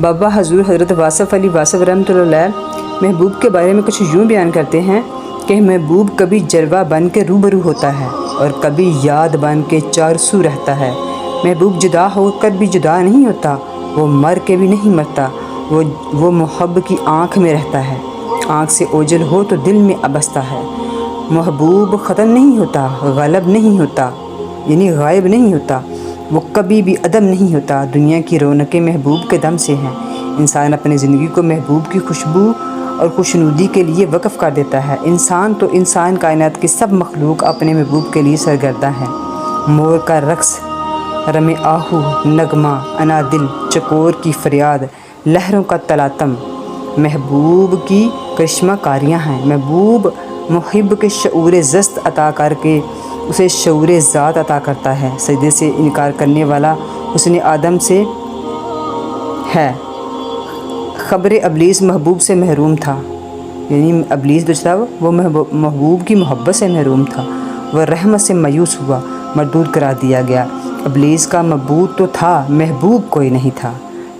بابا حضور حضرت واصف علی واصف رحمۃ اللہ علیہ محبوب کے بارے میں کچھ یوں بیان کرتے ہیں کہ محبوب کبھی جلوہ بن کے روبرو ہوتا ہے اور کبھی یاد بن کے چار سو رہتا ہے۔ محبوب جدا ہو کر بھی جدا نہیں ہوتا، وہ مر کے بھی نہیں مرتا، وہ محب کی آنکھ میں رہتا ہے۔ آنکھ سے اوجھل ہو تو دل میں ابستا ہے۔ محبوب ختم نہیں ہوتا، غالب نہیں ہوتا، یعنی غائب نہیں ہوتا، وہ کبھی بھی عدم نہیں ہوتا۔ دنیا کی رونقیں محبوب کے دم سے ہیں۔ انسان اپنی زندگی کو محبوب کی خوشبو اور خوشنودی کے لیے وقف کر دیتا ہے۔ انسان تو انسان، کائنات کی سب مخلوق اپنے محبوب کے لیے سرگردہ ہے۔ مور کا رقص، رم آہو نغمہ، انادل چکور کی فریاد، لہروں کا تلاطم محبوب کی کرشمہ کاریاں ہیں۔ محبوب محب کے شعور زست عطا کر کے اسے شعور ذات عطا کرتا ہے۔ سجدے سے انکار کرنے والا حسن آدم سے ہے۔ خبر ابلیس محبوب سے محروم تھا، یعنی ابلیس جو تھا وہ محبوب کی محبت سے محروم تھا۔ وہ رحمت سے مایوس ہوا، مردود قرار دیا گیا۔ ابلیس کا معبود تو تھا، محبوب کوئی نہیں تھا۔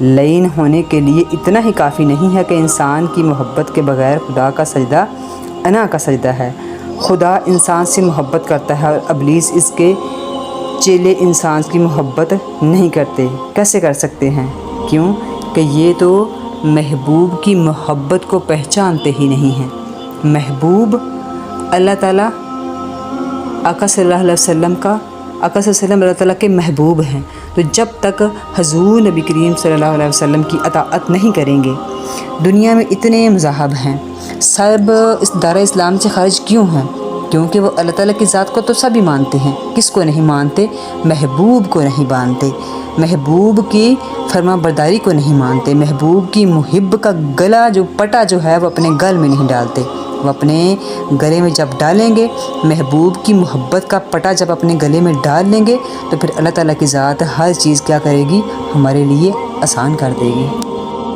لعین ہونے کے لیے اتنا ہی کافی نہیں ہے کہ انسان کی محبت کے بغیر خدا کا سجدہ انا کا سجدہ ہے۔ خدا انسان سے محبت کرتا ہے اور ابلیس اس کے چیلے انسان کی محبت نہیں کرتے۔ کیسے کر سکتے ہیں؟ کیوں کہ یہ تو محبوب کی محبت کو پہچانتے ہی نہیں ہیں۔ محبوب اللہ تعالیٰ آقا صلی اللہ علیہ وسلم کا، آقا صلی اللہ علیہ وسلم اللہ تعالیٰ کے محبوب ہیں، تو جب تک حضور نبی کریم صلی اللہ علیہ وسلم کی اطاعت نہیں کریں گے، دنیا میں اتنے مذاہب ہیں، سب اس دائرہ اسلام سے خارج کیوں ہیں؟ کیونکہ وہ اللہ تعالیٰ کی ذات کو تو سبھی مانتے ہیں۔ کس کو نہیں مانتے؟ محبوب کو نہیں مانتے، محبوب کی فرما برداری کو نہیں مانتے، محبوب کی محب کا گلا جو پٹا جو ہے وہ اپنے گل میں نہیں ڈالتے۔ وہ اپنے گلے میں جب ڈالیں گے، محبوب کی محبت کا پٹا جب اپنے گلے میں ڈال لیں گے، تو پھر اللہ تعالیٰ کی ذات ہر چیز کیا کرے گی؟ ہمارے لیے آسان کر دے گی۔